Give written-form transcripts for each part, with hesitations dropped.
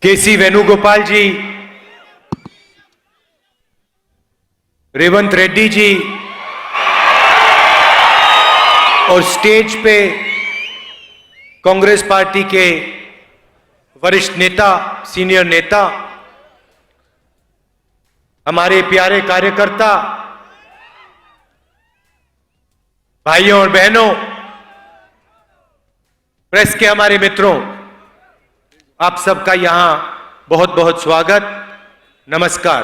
केसी वेणुगोपाल जी, रेवंत रेड्डी जी और स्टेज पे कांग्रेस पार्टी के वरिष्ठ नेता, सीनियर नेता, हमारे प्यारे कार्यकर्ता, भाइयों और बहनों, प्रेस के हमारे मित्रों, आप सबका यहां बहुत बहुत स्वागत, नमस्कार।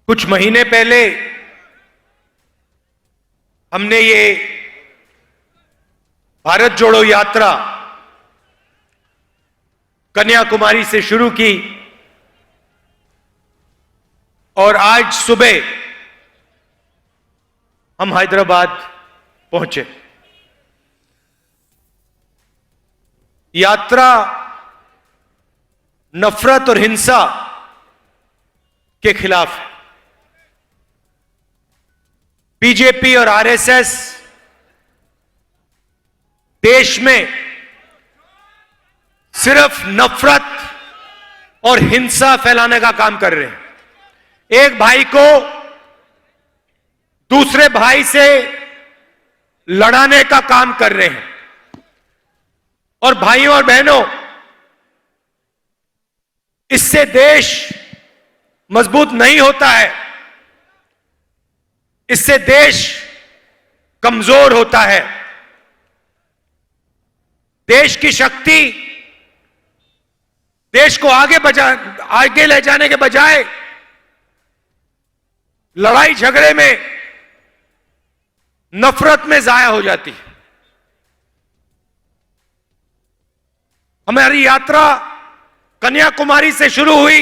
कुछ महीने पहले हमने ये भारत जोड़ो यात्रा कन्याकुमारी से शुरू की और आज सुबह हम हैदराबाद पहुंचे। यात्रा नफरत और हिंसा के खिलाफ है। बीजेपी और आरएसएस देश में सिर्फ नफरत और हिंसा फैलाने का काम कर रहे हैं। एक भाई को दूसरे भाई से लड़ाने का काम कर रहे हैं। और भाइयों और बहनों, इससे देश मजबूत नहीं होता है, इससे देश कमजोर होता है। देश की शक्ति देश को आगे ले जाने के बजाय लड़ाई झगड़े में, नफरत में जाया हो जाती है। हमारी यात्रा कन्याकुमारी से शुरू हुई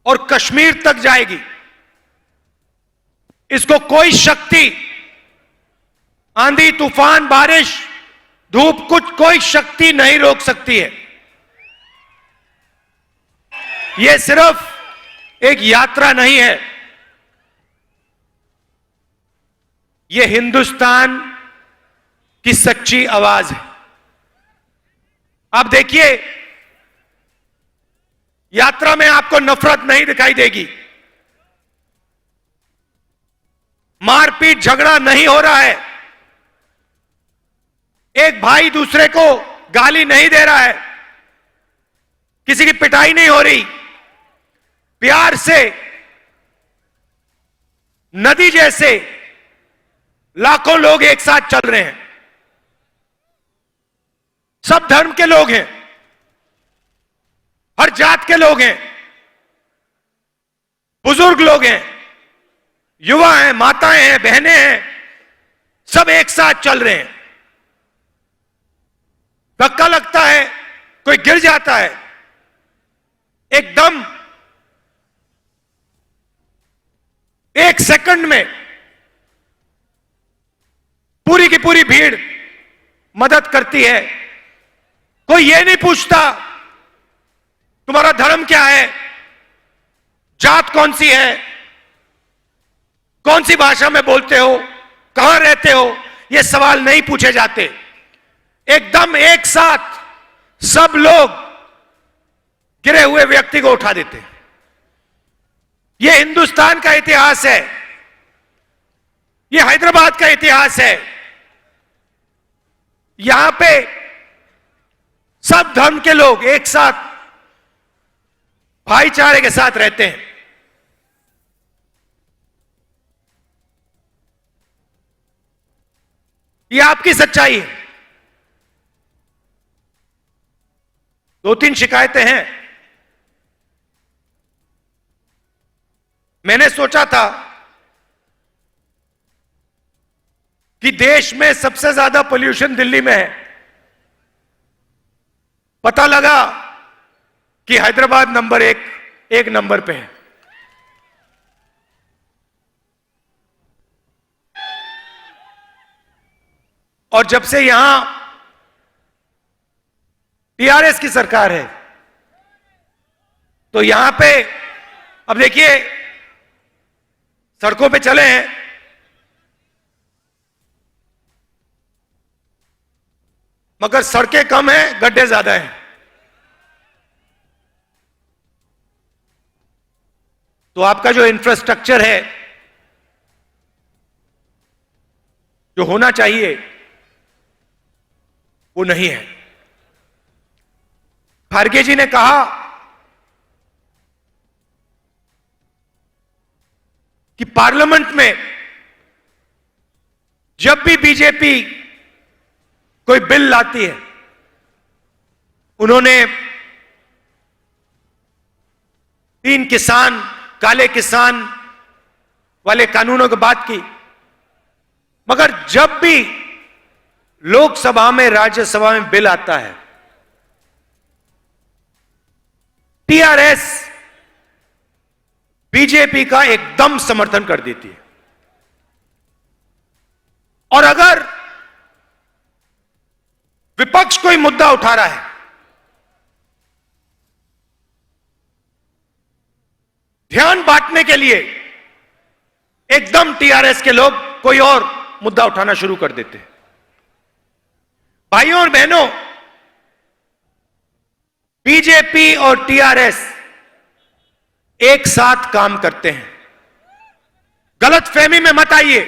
और कश्मीर तक जाएगी। इसको कोई शक्ति, आंधी, तूफान, बारिश, धूप, कोई शक्ति नहीं रोक सकती है। यह सिर्फ एक यात्रा नहीं है, यह हिंदुस्तान की सच्ची आवाज है। आप देखिए, यात्रा में आपको नफरत नहीं दिखाई देगी, मारपीट झगड़ा नहीं हो रहा है, एक भाई दूसरे को गाली नहीं दे रहा है, किसी की पिटाई नहीं हो रही। प्यार से नदी जैसे लाखों लोग एक साथ चल रहे हैं। सब धर्म के लोग हैं, हर जात के लोग हैं, बुजुर्ग लोग हैं, युवा हैं, माताएं हैं, बहनें हैं, सब एक साथ चल रहे हैं। धक्का लगता है, कोई गिर जाता है, एकदम एक सेकंड में पूरी की पूरी भीड़ मदद करती है। कोई ये नहीं पूछता तुम्हारा धर्म क्या है, जात कौन सी है, कौन सी भाषा में बोलते हो, कहां रहते हो, ये सवाल नहीं पूछे जाते। एकदम एक साथ सब लोग गिरे हुए व्यक्ति को उठा देते हैं। यह हिंदुस्तान का इतिहास है, यह हैदराबाद का इतिहास है। यहां पे सब धर्म के लोग एक साथ भाईचारे के साथ रहते हैं। यह आपकी सच्चाई है। 2-3 शिकायतें हैं। मैंने सोचा था कि देश में सबसे ज्यादा पोल्यूशन दिल्ली में है, पता लगा कि हैदराबाद नंबर एक नंबर पे है। और जब से यहां टीआरएस की सरकार है, तो यहां पे अब देखिए, सड़कों पे चले हैं, मगर सड़कें कम हैं, गड्ढे ज्यादा हैं। तो आपका जो इंफ्रास्ट्रक्चर है, जो होना चाहिए, वो नहीं है। खारगे जी ने कहा कि पार्लियामेंट में जब भी बीजेपी कोई बिल लाती है, उन्होंने 3 किसान, काले किसान वाले कानूनों की बात की, मगर जब भी लोकसभा में, राज्यसभा में बिल आता है, टीआरएस बीजेपी का एकदम समर्थन कर देती है। और अगर विपक्ष कोई मुद्दा उठा रहा है, ध्यान बांटने के लिए एकदम टीआरएस के लोग कोई और मुद्दा उठाना शुरू कर देते हैं। भाइयों और बहनों, बीजेपी और टीआरएस एक साथ काम करते हैं। गलतफहमी में मत आइए।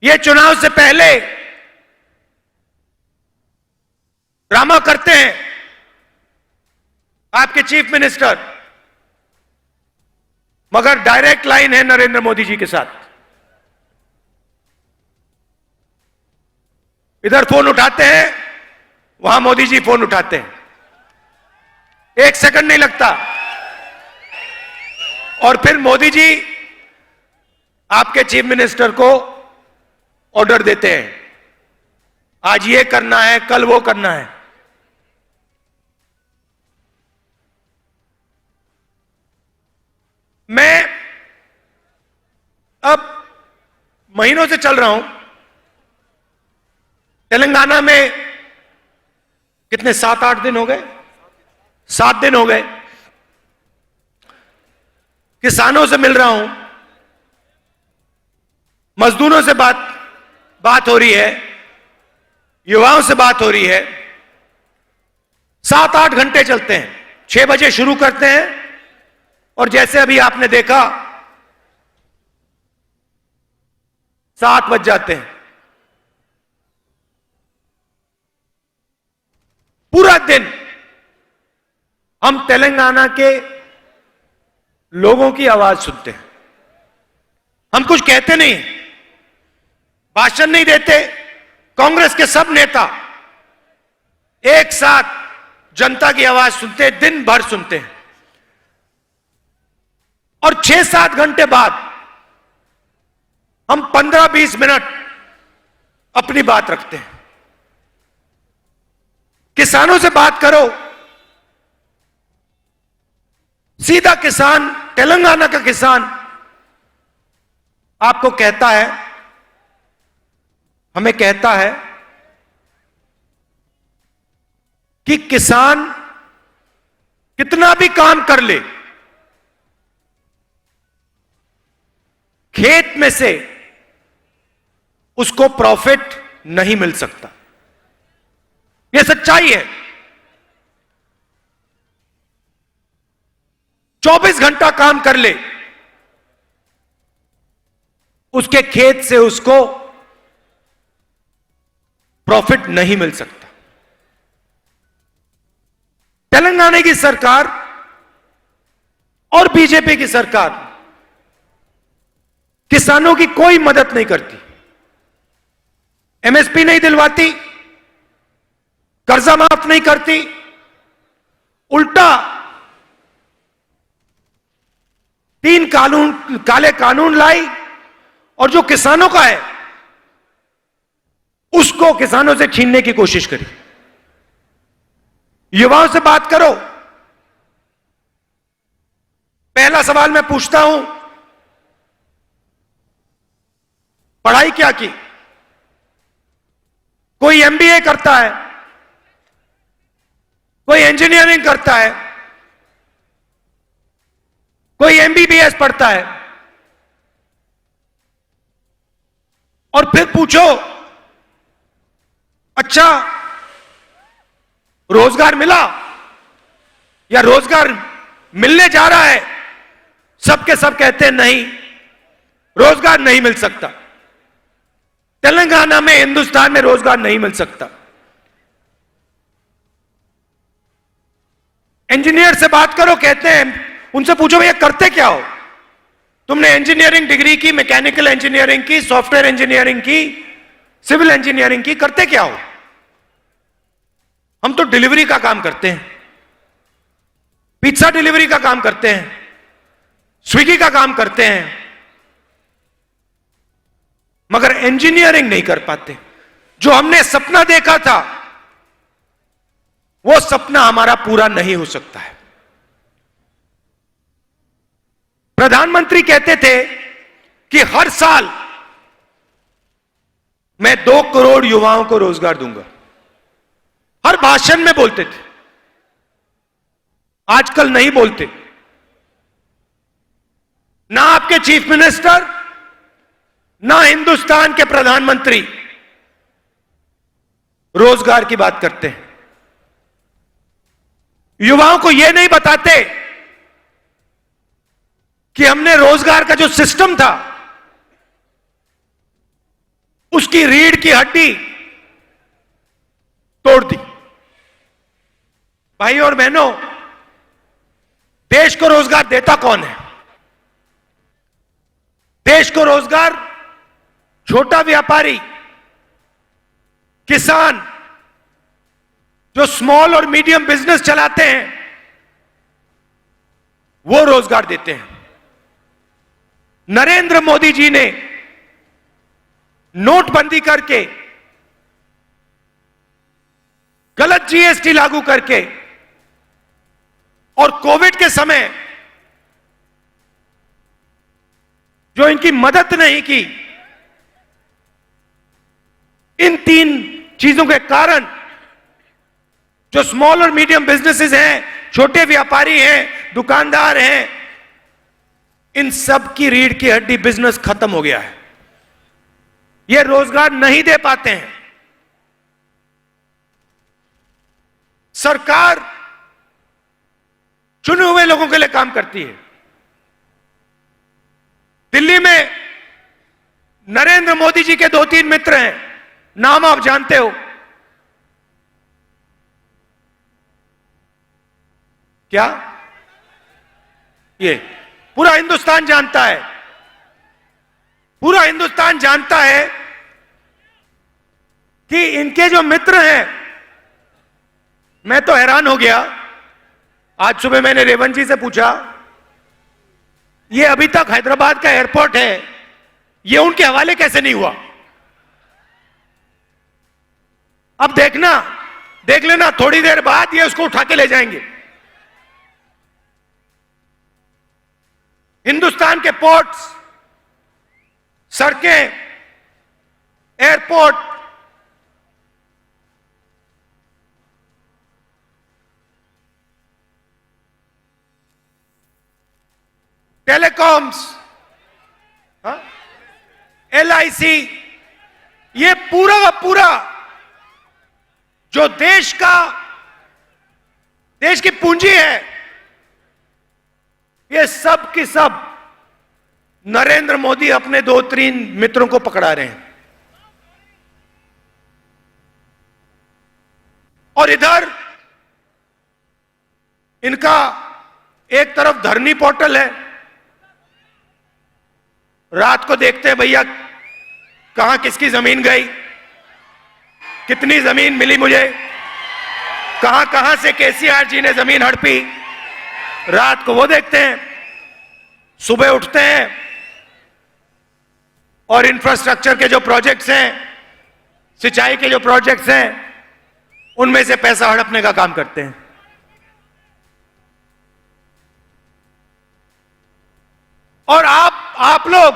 ये चुनाव से पहले ड्रामा करते हैं आपके चीफ मिनिस्टर, मगर डायरेक्ट लाइन है नरेंद्र मोदी जी के साथ। इधर फोन उठाते हैं, वहां मोदी जी फोन उठाते हैं, 1 सेकंड नहीं लगता। और फिर मोदी जी आपके चीफ मिनिस्टर को ऑर्डर देते हैं, आज ये करना है, कल वो करना है। मैं अब महीनों से चल रहा हूं तेलंगाना में। कितने, 7-8 दिन हो गए, 7 दिन हो गए। किसानों से मिल रहा हूं, मजदूरों से बात हो रही है, युवाओं से बात हो रही है। 7-8 घंटे चलते हैं। 6 बजे शुरू करते हैं और जैसे अभी आपने देखा 7 बज जाते हैं। पूरा दिन हम तेलंगाना के लोगों की आवाज सुनते हैं। हम कुछ कहते नहीं, भाषण नहीं देते। कांग्रेस के सब नेता एक साथ जनता की आवाज सुनते हैं, दिन भर सुनते हैं। और 6-7 घंटे बाद हम 15-20 मिनट अपनी बात रखते हैं। किसानों से बात करो, सीधा किसान, तेलंगाना का किसान आपको कहता है, हमें कहता है कि किसान कितना भी काम कर ले, खेत में से उसको प्रॉफिट नहीं मिल सकता। यह सच्चाई है। 24 घंटा काम कर ले, उसके खेत से उसको प्रॉफिट नहीं मिल सकता। तेलंगाना की सरकार और बीजेपी की सरकार किसानों की कोई मदद नहीं करती, एमएसपी नहीं दिलवाती, कर्जा माफ नहीं करती, उल्टा 3 काले कानून लाई और जो किसानों का है उसको किसानों से छीनने की कोशिश करी। युवाओं से बात करो, पहला सवाल मैं पूछता हूं, पढ़ाई क्या की? कोई एमबीए करता है, कोई इंजीनियरिंग करता है, कोई एमबीबीएस पढ़ता है। और फिर पूछो अच्छा, रोजगार मिला या रोजगार मिलने जा रहा है? सबके सब कहते हैं नहीं, रोजगार नहीं मिल सकता। तेलंगाना में, हिंदुस्तान में रोजगार नहीं मिल सकता। इंजीनियर से बात करो, कहते हैं, उनसे पूछो भैया करते क्या हो? तुमने इंजीनियरिंग डिग्री की, मैकेनिकल इंजीनियरिंग की, सॉफ्टवेयर इंजीनियरिंग की, सिविल इंजीनियरिंग की, करते क्या हो? हम तो डिलीवरी का काम करते हैं, पिज्जा डिलीवरी का काम करते हैं, स्विगी का काम करते हैं, मगर इंजीनियरिंग नहीं कर पाते। जो हमने सपना देखा था वो सपना हमारा पूरा नहीं हो सकता है। प्रधानमंत्री कहते थे कि हर साल मैं 2 करोड़ युवाओं को रोजगार दूंगा, हर भाषण में बोलते थे। आजकल नहीं बोलते। ना आपके चीफ मिनिस्टर, ना हिंदुस्तान के प्रधानमंत्री रोजगार की बात करते हैं। युवाओं को यह नहीं बताते कि हमने रोजगार का जो सिस्टम था उसकी रीढ़ की हड्डी तोड़ दी। भाई और बहनों, देश को रोजगार देता कौन है? देश को रोजगार छोटा व्यापारी, किसान, जो स्मॉल और मीडियम बिजनेस चलाते हैं, वो रोजगार देते हैं। नरेंद्र मोदी जी ने नोटबंदी करके, गलत जीएसटी लागू करके और कोविड के समय जो इनकी मदद नहीं की, इन 3 चीजों के कारण जो स्मॉल और मीडियम बिजनेसेस हैं, छोटे व्यापारी हैं, दुकानदार हैं, इन सब की रीढ़ की हड्डी बिजनेस खत्म हो गया है। ये रोजगार नहीं दे पाते हैं। सरकार चुने हुए लोगों के लिए काम करती है। दिल्ली में नरेंद्र मोदी जी के 2-3 मित्र हैं, नाम आप जानते हो। क्या? ये पूरा हिंदुस्तान जानता है। पूरा हिंदुस्तान जानता है कि इनके जो मित्र हैं, मैं तो हैरान हो गया। आज सुबह मैंने रेवंत जी से पूछा, ये अभी तक हैदराबाद का एयरपोर्ट है, ये उनके हवाले कैसे नहीं हुआ? अब देखना, देख लेना, थोड़ी देर बाद ये उसको उठा के ले जाएंगे। हिंदुस्तान के पोर्ट्स, सड़कें, एयरपोर्ट, टेलीकॉम्स, LIC, ये पूरा का पूरा जो देश की पूंजी है, ये सब की सब नरेंद्र मोदी अपने 2-3 मित्रों को पकड़ा रहे हैं। और इधर इनका एक तरफ धरनी पोर्टल है, रात को देखते हैं भैया कहां किसकी जमीन गई, कितनी जमीन मिली मुझे, कहां कहां से केसीआर जी ने जमीन हड़पी, रात को वो देखते हैं। सुबह उठते हैं और इंफ्रास्ट्रक्चर के जो प्रोजेक्ट्स हैं, सिंचाई के जो प्रोजेक्ट्स हैं, उनमें से पैसा हड़पने का काम करते हैं। और आप लोग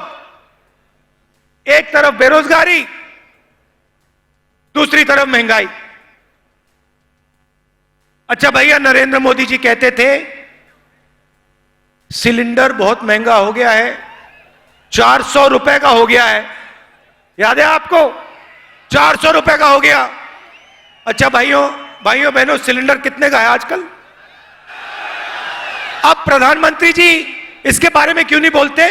एक तरफ बेरोजगारी, दूसरी तरफ महंगाई। अच्छा भैया, नरेंद्र मोदी जी कहते थे सिलेंडर बहुत महंगा हो गया है, 400 रुपए का हो गया है। याद है आपको? 400 रुपए का हो गया। अच्छा भाइयों बहनों, सिलेंडर कितने का है आजकल? अब प्रधानमंत्री जी इसके बारे में क्यों नहीं बोलते?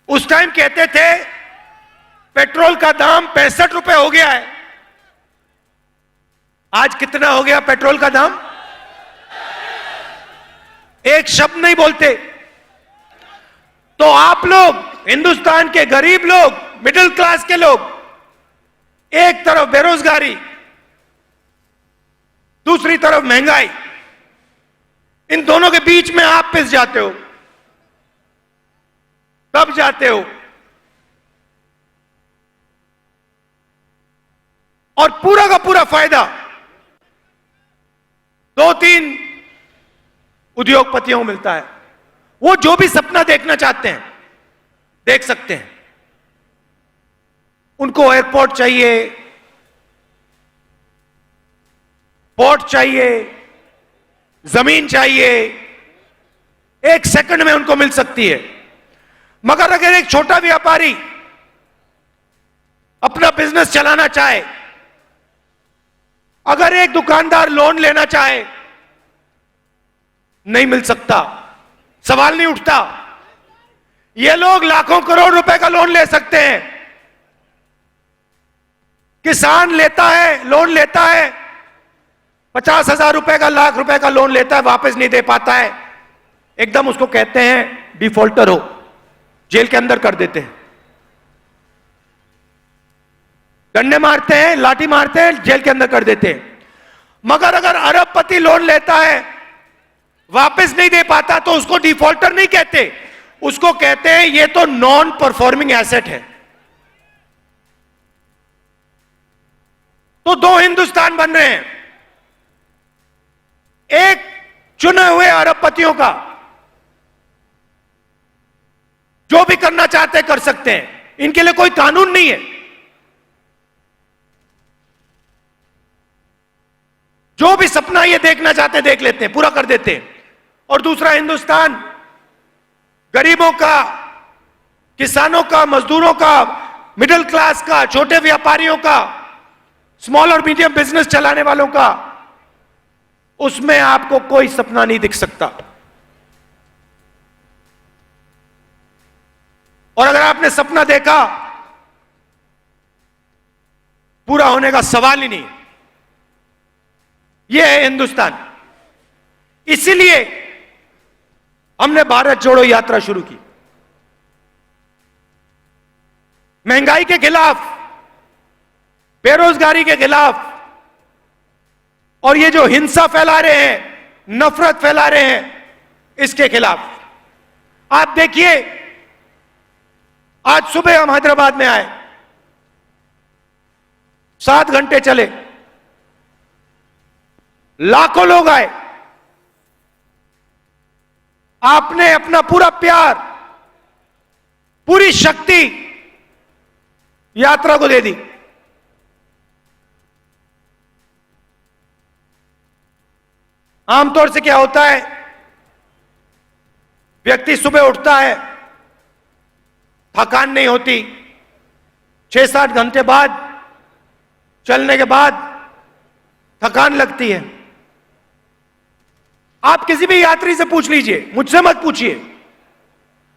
उस टाइम कहते थे पेट्रोल का दाम 65 रुपए हो गया है। आज कितना हो गया पेट्रोल का दाम? एक शब्द नहीं बोलते। तो आप लोग, हिंदुस्तान के गरीब लोग, मिडिल क्लास के लोग, एक तरफ बेरोजगारी, दूसरी तरफ महंगाई, इन दोनों के बीच में आप पिस जाते हो, दब जाते हो। और पूरा का पूरा फायदा 2-3 उद्योगपतियों को मिलता है। वो जो भी सपना देखना चाहते हैं देख सकते हैं। उनको एयरपोर्ट चाहिए, पोर्ट चाहिए, जमीन चाहिए, एक सेकंड में उनको मिल सकती है। मगर अगर एक छोटा व्यापारी अपना बिजनेस चलाना चाहे, अगर एक दुकानदार लोन लेना चाहे, नहीं मिल सकता, सवाल नहीं उठता। ये लोग लाखों करोड़ रुपए का लोन ले सकते हैं। किसान लेता है, लोन लेता है, 50,000 रुपए का, लाख रुपए का लोन लेता है, वापस नहीं दे पाता है, एकदम उसको कहते हैं डिफॉल्टर हो, जेल के अंदर कर देते हैं, डंडे मारते हैं, लाठी मारते हैं, जेल के अंदर कर देते हैं। मगर अगर अरबपति लोन लेता है, वापस नहीं दे पाता, तो उसको डिफॉल्टर नहीं कहते, उसको कहते हैं ये तो नॉन परफॉर्मिंग एसेट है। तो दो हिंदुस्तान बन रहे हैं, एक चुने हुए अरबपतियों का, जो भी करना चाहते कर सकते हैं, इनके लिए कोई कानून नहीं है, जो भी सपना ये देखना चाहते देख लेते हैं, पूरा कर देते हैं। और दूसरा हिंदुस्तान गरीबों का, किसानों का, मजदूरों का, मिडिल क्लास का, छोटे व्यापारियों का, स्मॉल और मीडियम बिजनेस चलाने वालों का, उसमें आपको कोई सपना नहीं दिख सकता। और अगर आपने सपना देखा, पूरा होने का सवाल ही नहीं। यह है हिंदुस्तान। इसीलिए हमने भारत जोड़ो यात्रा शुरू की, महंगाई के खिलाफ, बेरोजगारी के खिलाफ, और ये जो हिंसा फैला रहे हैं, नफरत फैला रहे हैं, इसके खिलाफ। आप देखिए, आज सुबह हम हैदराबाद में आए, 7 घंटे चले, लाखों लोग आए। आपने अपना पूरा प्यार, पूरी शक्ति यात्रा को दे दी। आमतौर से क्या होता है, व्यक्ति सुबह उठता है, थकान नहीं होती, 6-7 घंटे बाद चलने के बाद थकान लगती है। आप किसी भी यात्री से पूछ लीजिए, मुझसे मत पूछिए,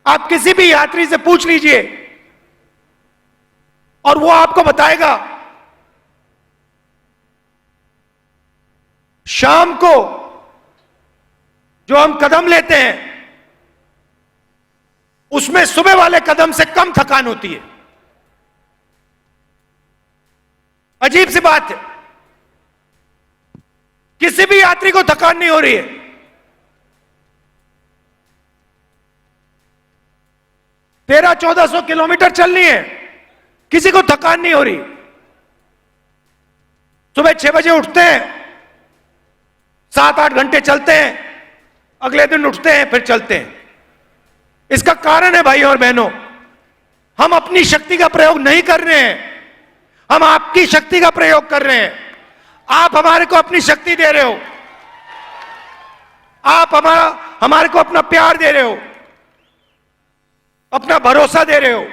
आप किसी भी यात्री से पूछ लीजिए और वो आपको बताएगा शाम को जो हम कदम लेते हैं, उसमें सुबह वाले कदम से कम थकान होती है। अजीब सी बात है, किसी भी यात्री को थकान नहीं हो रही है। 1300-1400 किलोमीटर चलनी है, किसी को थकान नहीं हो रही। सुबह 6 बजे उठते हैं, 7-8 घंटे चलते हैं, अगले दिन उठते हैं, फिर चलते हैं। इसका कारण है भाइयों और बहनों, हम अपनी शक्ति का प्रयोग नहीं कर रहे हैं, हम आपकी शक्ति का प्रयोग कर रहे हैं। आप हमारे को अपनी शक्ति दे रहे हो, आप हमारे को अपना प्यार दे रहे हो, अपना भरोसा दे रहे हो।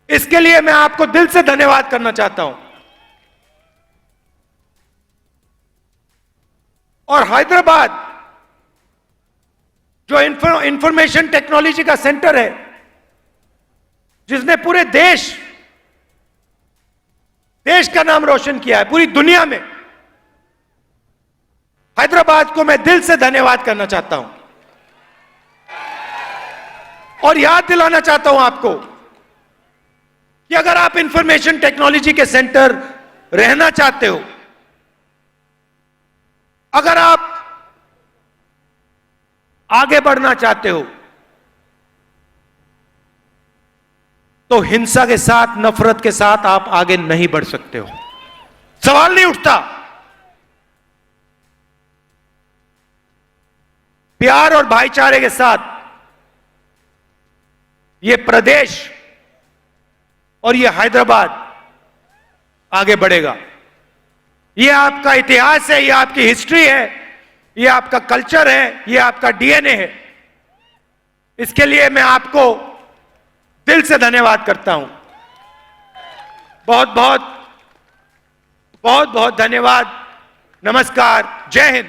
इसके लिए मैं आपको दिल से धन्यवाद करना चाहता हूं। और हैदराबाद जो इंफॉर्मेशन टेक्नोलॉजी का सेंटर है, जिसने पूरे देश का नाम रोशन किया है पूरी दुनिया में, हैदराबाद को मैं दिल से धन्यवाद करना चाहता हूं और याद दिलाना चाहता हूं आपको कि अगर आप इंफॉर्मेशन टेक्नोलॉजी के सेंटर रहना चाहते हो, अगर आप आगे बढ़ना चाहते हो, तो हिंसा के साथ, नफरत के साथ आप आगे नहीं बढ़ सकते हो। सवाल नहीं उठता। प्यार और भाईचारे के साथ यह प्रदेश और यह हैदराबाद आगे बढ़ेगा। यह आपका इतिहास है, यह आपकी हिस्ट्री है, यह आपका कल्चर है, यह आपका डीएनए है। इसके लिए मैं आपको दिल से धन्यवाद करता हूं। बहुत बहुत बहुत बहुत धन्यवाद। नमस्कार। जय हिंद।